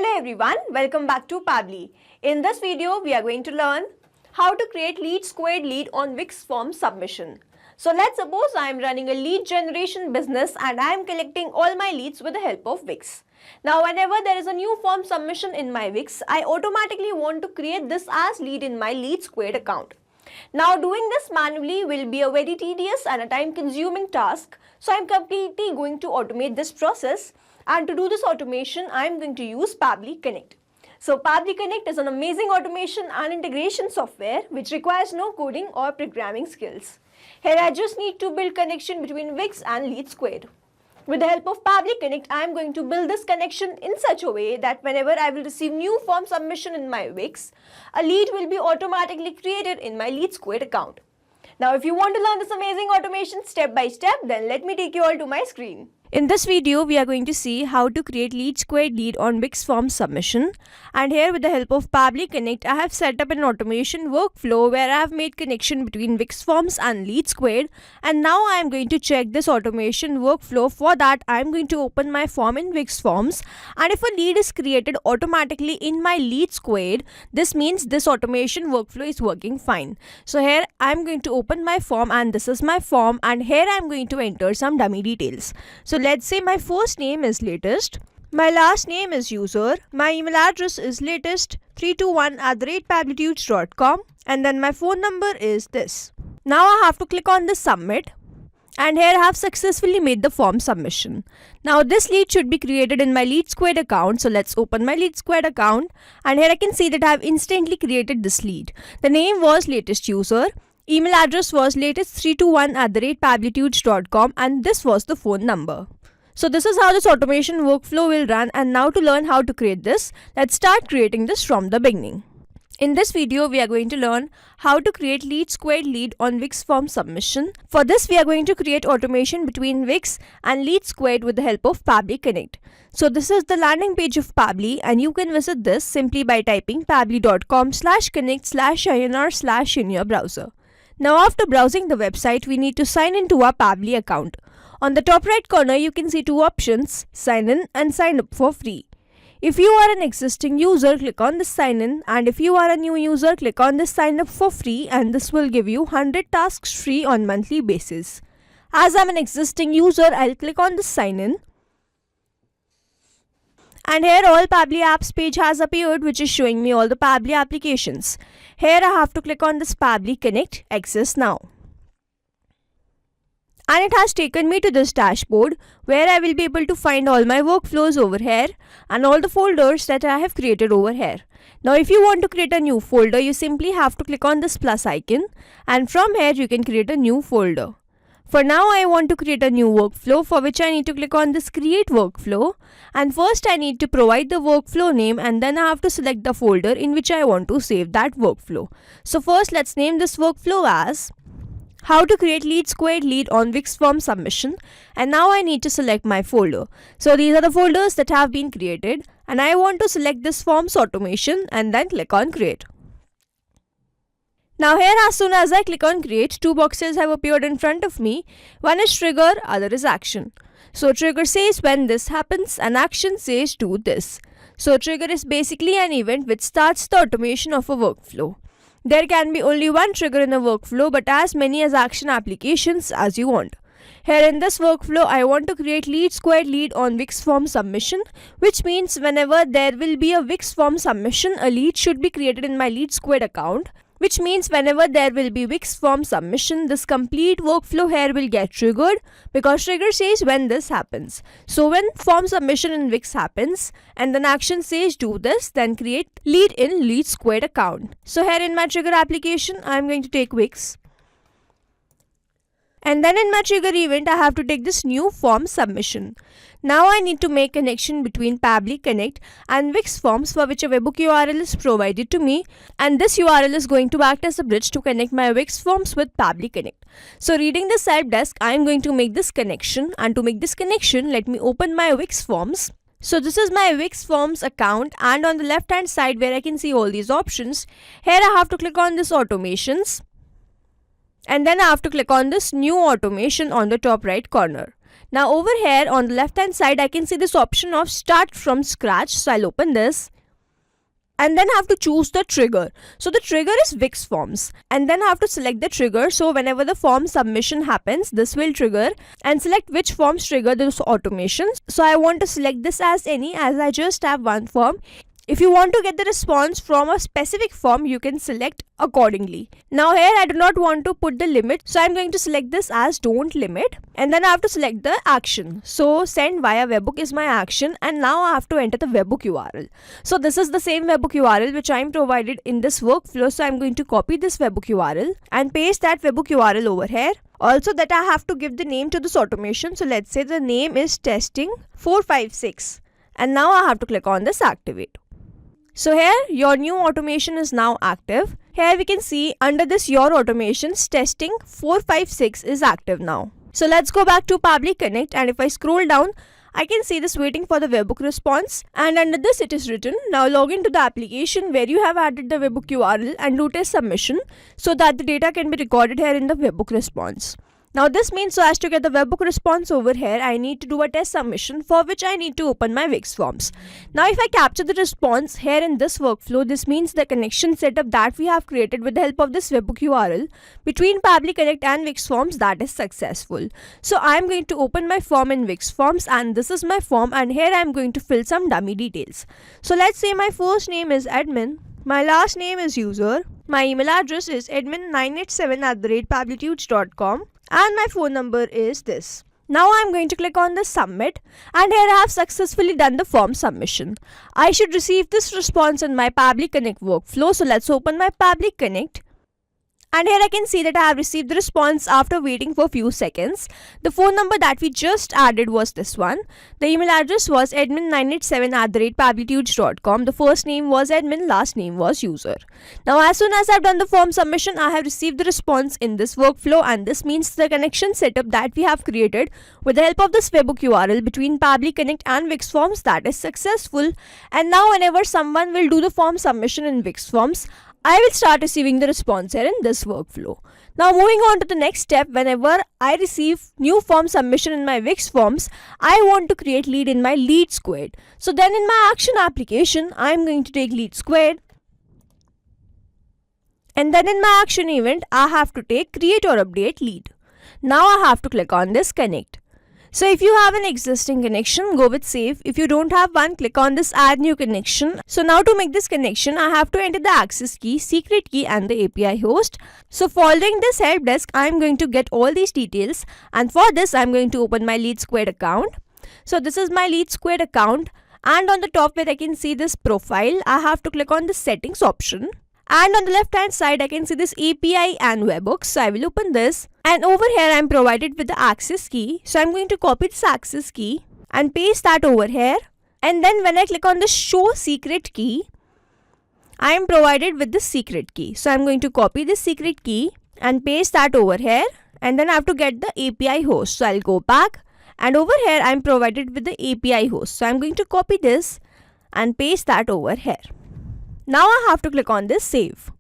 Hello everyone, welcome back to Pabbly. In this video, we are going to learn how to create lead squared lead on Wix form submission. So let's suppose I am running a lead generation business and I am collecting all my leads with the help of Wix. Now whenever there is a new form submission in my Wix, I automatically want to create this as lead in my lead squared account. Now doing this manually will be a very tedious and a time consuming task. So I am completely going to automate this process. And to do this automation, I am going to use Pabbly Connect. So Pabbly Connect is an amazing automation and integration software which requires no coding or programming skills. Here I just need to build connection between Wix and Lead Squared. With the help of Pabbly Connect, I am going to build this connection in such a way that whenever I will receive new form submission in my Wix, a lead will be automatically created in my Lead Squared account. Now if you want to learn this amazing automation step by step, then let me take you all to my screen. In this video, we are going to see how to create lead squared lead on Wix form submission. And here with the help of Pabbly Connect, I have set up an automation workflow where I have made connection between Wix forms and lead squared. And now I am going to check this automation workflow. For that, I am going to open my form in Wix forms. And if a lead is created automatically in my lead squared, this means this automation workflow is working fine. So here I am going to open my form and this is my form. And here I am going to enter some dummy details. So let's say my first name is latest, my last name is user, my email address is latest321@pabblytudes.com, and then my phone number is this. Now I have to click on the submit, and here I have successfully made the form submission. Now this lead should be created in my Lead Squared account. So let's open my Lead Squared account, and here I can see that I have instantly created this lead. The name was latest user. Email address was latest321@pabblytudes.com, and this was the phone number. So this is how this automation workflow will run. And now to learn how to create this, let's start creating this from the beginning. In this video, we are going to learn how to create lead squared lead on Wix form submission. For this, we are going to create automation between Wix and Lead Squared with the help of Pabbly Connect. So this is the landing page of Pabbly, and you can visit this simply by typing pabbly.com/connect/INR/ in your browser. Now after browsing the website, we need to sign into our Pabbly account. On the top right corner, you can see two options, sign in and sign up for free. If you are an existing user, click on this sign in, and if you are a new user, click on this sign up for free, and this will give you 100 tasks free on monthly basis. As I'm an existing user, I'll click on this sign in. And here all Pabbly apps page has appeared, which is showing me all the Pabbly applications. Here I have to click on this Pabbly Connect Access Now. And it has taken me to this dashboard where I will be able to find all my workflows over here and all the folders that I have created over here. Now if you want to create a new folder, you simply have to click on this plus icon, and from here you can create a new folder. For now, I want to create a new workflow, for which I need to click on this create workflow, and first I need to provide the workflow name, and then I have to select the folder in which I want to save that workflow. So first let's name this workflow as how to create lead squared lead on Wix form submission, and now I need to select my folder. So these are the folders that have been created, and I want to select this forms automation and then click on create. Now here, as soon as I click on create, two boxes have appeared in front of me. One is trigger, other is action. So trigger says when this happens and action says do this. So trigger is basically an event which starts the automation of a workflow. There can be only one trigger in a workflow, but as many as action applications as you want. Here in this workflow, I want to create lead squared lead on Wix form submission, which means whenever there will be a Wix form submission, a lead should be created in my Lead Squared account. Which means whenever there will be Wix form submission, this complete workflow here will get triggered, because trigger says when this happens. So when form submission in Wix happens and then action says do this, then create lead in Lead Squared account. So here in my trigger application, I am going to take Wix. And then in my trigger event, I have to take this new form submission. Now I need to make connection between Pabbly Connect and Wix forms, for which a webhook URL is provided to me, and this URL is going to act as a bridge to connect my Wix forms with Pabbly Connect. So reading this help desk, I am going to make this connection, and to make this connection, let me open my Wix forms. So this is my Wix forms account, and on the left hand side where I can see all these options, here I have to click on this automations. And then I have to click on this new automation on the top right corner. Now over here on the left hand side I can see this option of start from scratch. So I'll open this and then I have to choose the trigger. So the trigger is Wix Forms, and then I have to select the trigger. So whenever the form submission happens, this will trigger, and select which forms trigger those automations. So I want to select this as any, as I just have one form. If you want to get the response from a specific form, you can select accordingly. Now here I do not want to put the limit, so I'm going to select this as don't limit, and then I have to select the action. So send via webhook is my action, and now I have to enter the webhook URL. So this is the same webhook URL which I am provided in this workflow. So I'm going to copy this webhook URL and paste that webhook URL over here. Also that I have to give the name to this automation. So let's say the name is testing 456, and now I have to click on this activate. So here your new automation is now active. Here we can see under this your automations testing 456 is active now. So let's go back to Pabbly Connect, and if I scroll down I can see this waiting for the webhook response, and under this it is written now log into the application where you have added the webhook URL and do test submission so that the data can be recorded here in the webhook response. Now this means so as to get the webhook response over here, I need to do a test submission, for which I need to open my Wix Forms. Now if I capture the response here in this workflow, this means the connection setup that we have created with the help of this webhook URL between Pabbly Connect and Wix Forms, that is successful. So I am going to open my form in Wix Forms, and this is my form, and here I am going to fill some dummy details. So let's say my first name is admin, my last name is user, my email address is admin987@pablytudes.com, and my phone number is this. Now I am going to click on the submit, and here I have successfully done the form submission. I should receive this response in my Pabbly Connect workflow. So let's open my Pabbly Connect. And here I can see that I have received the response after waiting for a few seconds. The phone number that we just added was this one. The email address was admin987@pablytudes.com. The first name was admin, last name was user. Now as soon as I've done the form submission, I have received the response in this workflow, and this means the connection setup that we have created with the help of this webhook URL between Pabbly Connect and Wix Forms, that is successful. And now whenever someone will do the form submission in Wix Forms, I will start receiving the response here in this workflow. Now moving on to the next step, whenever I receive new form submission in my Wix Forms, I want to create lead in my lead squared. So then in my action application, I am going to take lead squared. And then in my action event, I have to take create or update lead. Now I have to click on this connect. So if you have an existing connection, go with save. If you don't have one, click on this add new connection. So now to make this connection, I have to enter the access key, secret key, and the API host. So following this help desk, I'm going to get all these details, and for this I'm going to open my lead squared account. So this is my lead squared account, and on the top where I can see this profile, I have to click on the settings option. And on the left hand side I can see this API and webhooks. So I will open this, and over here I am provided with the access key. So I'm going to copy this access key and paste that over here, and then when I click on the show secret key, I am provided with the secret key. So I'm going to copy this secret key and paste that over here, and then I have to get the API host. So I'll go back, and over here I am provided with the API host. So I'm going to copy this and paste that over here. Now I have to click on this save.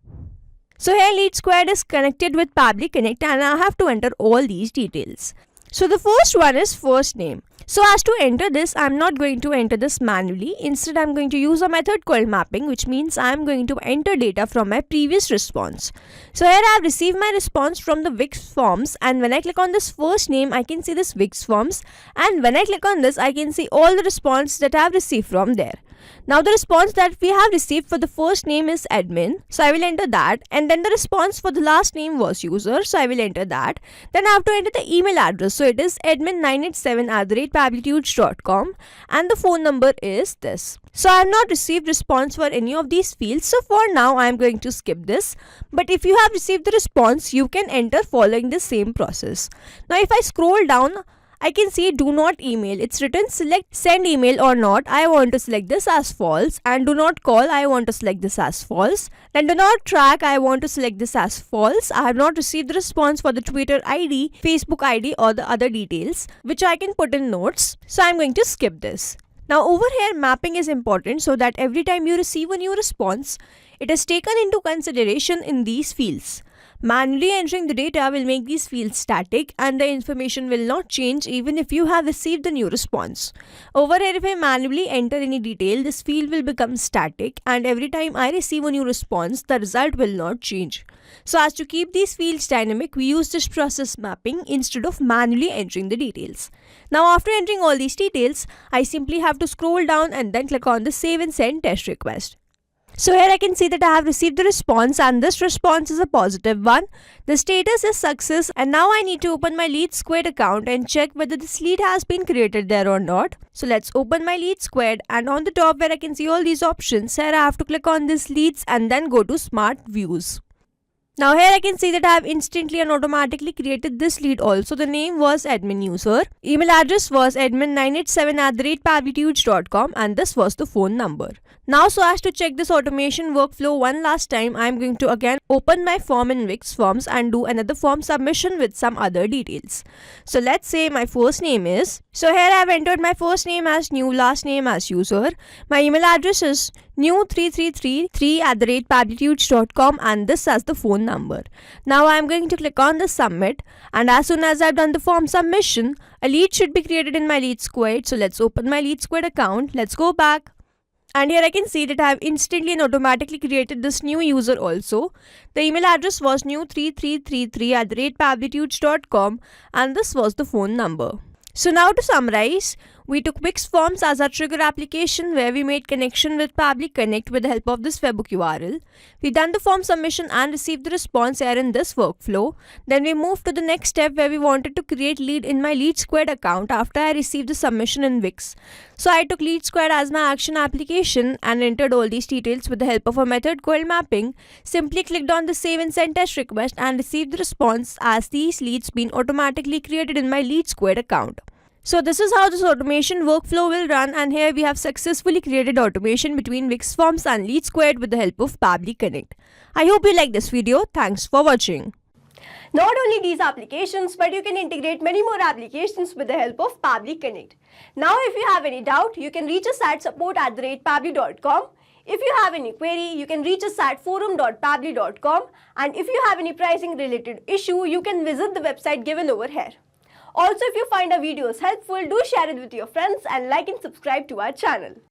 So here lead squared is connected with Pabbly Connect, and I have to enter all these details. So the first one is first name. So as to enter this, I'm not going to enter this manually. Instead, I'm going to use a method called mapping, which means I'm going to enter data from my previous response. So here I have received my response from the Wix Forms, and when I click on this first name, I can see this Wix Forms, and when I click on this, I can see all the response that I have received from there. Now the response that we have received for the first name is admin, so I will enter that, and then the response for the last name was user, so I will enter that. Then I have to enter the email address, so it is admin987@pablytudes.com, and the phone number is this. So I have not received response for any of these fields, so for now I am going to skip this. But if you have received the response, you can enter following the same process. Now if I scroll down, I can see do not email. It's written select send email or not. I want to select this as false, and do not call. I want to select this as false. Then do not track. I want to select this as false. I have not received the response for the Twitter ID, Facebook ID, or the other details which I can put in notes. So I'm going to skip this. Now over here mapping is important so that every time you receive a new response, it is taken into consideration in these fields. Manually entering the data will make these fields static and the information will not change even if you have received the new response. Over here, if I manually enter any detail, this field will become static and every time I receive a new response, the result will not change. So as to keep these fields dynamic, we use this process mapping instead of manually entering the details. Now after entering all these details, I simply have to scroll down and then click on the save and send test request. So here I can see that I have received the response and this response is a positive one. The status is success and now I need to open my Lead Squared account and check whether this lead has been created there or not. So let's open my Lead Squared, and on the top where I can see all these options, here I have to click on this leads and then go to Smart Views. Now here I can see that I have instantly and automatically created this lead also. The name was admin user. Email address was admin987@pablitudes.com and this was the phone number. Now so as to check this automation workflow one last time, I am going to again open my form in Wix Forms and do another form submission with some other details. So let's say my first name is, so here I have entered my first name as new, last name as user. My email address is new3333@pablitudes.com and this as the phone number. Now I am going to click on the submit, and as soon as I have done the form submission, a lead should be created in my Lead Squared. So let's open my Lead Squared account. Let's go back. And here I can see that I have instantly and automatically created this new user also. The email address was new3333@pablitudes.com and this was the phone number. So now to summarize, we took Wix Forms as our trigger application where we made connection with Pabbly Connect with the help of this webhook URL. We done the form submission and received the response here in this workflow. Then we moved to the next step where we wanted to create lead in my Lead Squared account after I received the submission in Wix. So I took Lead Squared as my action application and entered all these details with the help of a method called mapping. Simply clicked on the save and send test request and received the response as these leads been automatically created in my Lead Squared account. So this is how this automation workflow will run, and here we have successfully created automation between Wix Forms and Lead Squared with the help of Pabbly Connect. I hope you like this video. Thanks for watching. Not only these applications, but you can integrate many more applications with the help of Pabbly Connect. Now if you have any doubt, you can reach us at support@pabbly.com. If you have any query, you can reach us at forum.pabbly.com, and if you have any pricing related issue, you can visit the website given over here. Also, if you find our videos helpful, do share it with your friends and like and subscribe to our channel.